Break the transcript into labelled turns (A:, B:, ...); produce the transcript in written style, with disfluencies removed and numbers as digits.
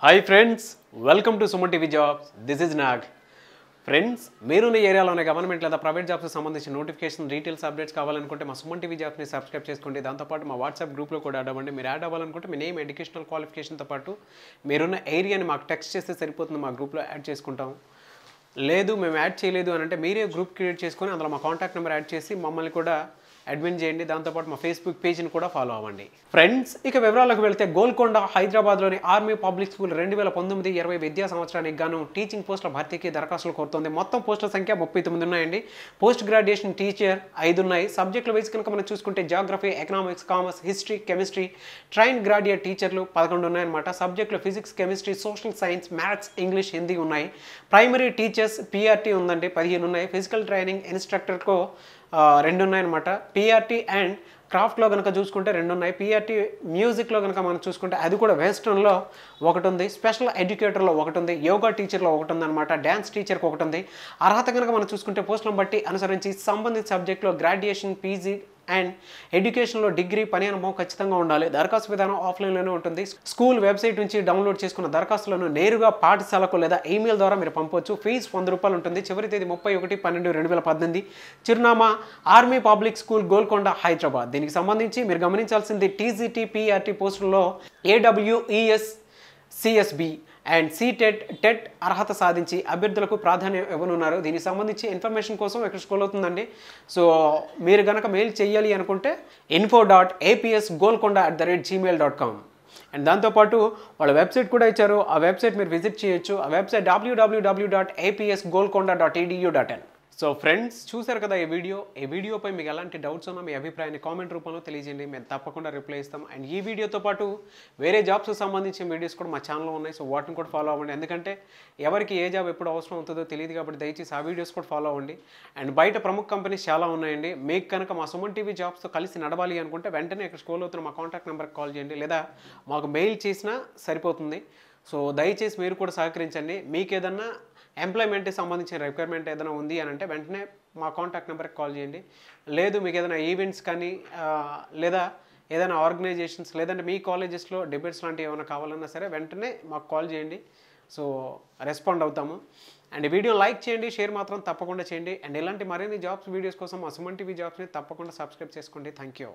A: Hi friends, welcome to Suman TV jobs. This is Nag. Friends, మీరున్న ఏరియాలోనే government లేదా private జాబ్స్కి సంబంధించిన నోటిఫికేషన్ డీటెయిల్స్ అప్డేట్స్ కావాలనుకుంటే మా సుమన్ టీవీ జాబ్స్ని సబ్స్క్రైబ్ చేసుకోండి. దాంతోపాటు మా వాట్సాప్ గ్రూప్లో కూడా యాడ్ అవ్వండి. మీరు యాడ్ అవ్వాలనుకుంటే మీ నేమ్, ఎడ్యుకేషనల్ క్వాలిఫికేషన్తో పాటు మీరున్న ఏరియాని మాకు టెక్స్ట్ చేస్తే సరిపోతుంది. మా గ్రూప్లో యాడ్ చేసుకుంటాం. లేదు మేము యాడ్ చేయలేదు అని అంటే మీరే గ్రూప్ క్రియేట్ చేసుకొని అందులో మా కాంటాక్ట్ నెంబర్ యాడ్ చేసి మమ్మల్ని కూడా అడ్మిన్ చేయండి. దాంతోపాటు మా ఫేస్బుక్ పేజ్ని కూడా ఫాలో అవ్వండి. ఫ్రెండ్స్, ఇక వివరాలకు వెళ్తే గోల్కొండ హైదరాబాద్లోని ఆర్మీ పబ్లిక్ స్కూల్ 2019-20 విద్యా సంవత్సరానికి గాను టీచింగ్ పోస్టుల భర్తీకి దరఖాస్తులు కోరుతోంది. మొత్తం పోస్టుల సంఖ్య 39 ఉన్నాయండి. పోస్ట్ గ్రాడ్యుయేషన్ టీచర్ 5 ఉన్నాయి. సబ్జెక్టుల వైజ్ కనుక మనం చూసుకుంటే geography, economics, commerce, history, chemistry, train graduate టీచర్లు 11 ఉన్నాయన్నమాట. సబ్జెక్టులు physics, chemistry, social science, maths, English, Hindi ఉన్నాయి. ప్రైమరీ టీచర్స్ పీఆర్టీ ఉందండి, 15 ఉన్నాయి. ఫిజికల్ ట్రైనింగ్ ఇన్స్ట్రక్టర్కు 2 ఉన్నాయన్నమాట. పీఆర్టీ అండ్ క్రాఫ్ట్లో కనుక చూసుకుంటే 2 ఉన్నాయి. పీఆర్టీ మ్యూజిక్లో కనుక మనం చూసుకుంటే అది కూడా వెస్ట్రన్లో 1 ఉంది. స్పెషల్ ఎడ్యుకేటర్లో 1 ఉంది. యోగా టీచర్లో 1 ఉందన్నమాట. డ్యాన్స్ టీచర్కి 1 ఉంది. అర్హత కనుక మనం చూసుకుంటే పోస్టులను బట్టి అనుసరించి సంబంధిత సబ్జెక్టులో గ్రాడ్యుయేషన్, పీజీ అండ్ ఎడ్యుకేషన్లో డిగ్రీ, పని అనుభవం ఖచ్చితంగా ఉండాలి. దరఖాస్తు విధానం ఆఫ్లైన్లోనే ఉంటుంది. స్కూల్ వెబ్సైట్ నుంచి డౌన్లోడ్ చేసుకున్న దరఖాస్తులను నేరుగా పాఠశాలకు లేదా ఈమెయిల్ ద్వారా మీరు పంపవచ్చు. ఫీజు ₹100 ఉంటుంది. చివరి తేదీ 31/12/2018. చిరునామా army public school, Golconda, Hyderabad. దీనికి సంబంధించి మీరు గమనించాల్సింది టీజీటీ, పీఆర్టీ పోస్టుల్లో ఏడబ్ల్యూఈఎస్, సిఎస్బి అండ్ టెట్ అర్హత సాధించి అభ్యర్థులకు ప్రాధాన్యం ఇవ్వనున్నారు. దీనికి సంబంధించి ఇన్ఫర్మేషన్ కోసం ఇక్కడ స్క్రోల్ అవుతుందండి. సో మీరు కనుక మెయిల్ చేయాలి అనుకుంటే info.apsgolkonda@gmail.com. అండ్ దాంతోపాటు వాళ్ళ వెబ్సైట్ కూడా ఇచ్చారు. ఆ వెబ్సైట్ మీరు విజిట్ చేయొచ్చు. ఆ వెబ్సైట్ www.apsgolkonda.edu.in. సో ఫ్రెండ్స్, చూసారు కదా ఈ వీడియోపై మీకు ఎలాంటి డౌట్స్ ఉన్నా మీ అభిప్రాయాన్ని కామెంట్ రూపంలో తెలియజేయండి. మేము తప్పకుండా రిప్లై ఇస్తాం. అండ్ ఈ వీడియోతో పాటు వేరే జాబ్స్కి సంబంధించిన వీడియోస్ కూడా మా ఛానల్లో ఉన్నాయి. సో వాటిని కూడా ఫాలో అవ్వండి. ఎందుకంటే ఎవరికి ఏ జాబ్ ఎప్పుడు అవసరం అవుతుందో తెలియదు కాబట్టి దయచేసి ఆ వీడియోస్ కూడా ఫాలో అవ్వండి. అండ్ బయట ప్రముఖ కంపెనీస్ చాలా ఉన్నాయండి. మీకు కనుక మా సుమన్ టీవీ జాబ్స్తో కలిసి నడవాలి అనుకుంటే వెంటనే ఇక్కడ స్క్రోల్ అవుతున్న మా కాంటాక్ట్ నెంబర్కి కాల్ చేయండి, లేదా మాకు మెయిల్ చేసినా సరిపోతుంది. సో దయచేసి మీరు కూడా సహకరించండి. మీకు ఏదన్నా ఎంప్లాయ్మెంట్కి సంబంధించిన రిక్వైర్మెంట్ ఏదైనా ఉంది అని అంటే వెంటనే మా కాంటాక్ట్ నెంబర్కి కాల్ చేయండి. లేదు మీకు ఏదైనా ఈవెంట్స్ కానీ లేదా ఏదైనా ఆర్గనైజేషన్స్ లేదంటే మీ కాలేజెస్లో డిబేట్స్ లాంటివి ఏమైనా కావాలన్నా సరే వెంటనే మాకు కాల్ చేయండి. సో రెస్పాండ్ అవుతాము. అండ్ వీడియో లైక్ చేయండి, షేర్ మాత్రం తప్పకుండా చేయండి. అండ్ ఇలాంటి మరిన్ని జాబ్స్ వీడియోస్ కోసం మా సుమన్ టీవీ జాబ్స్ని తప్పకుండా సబ్స్క్రైబ్ చేసుకోండి. Thank you.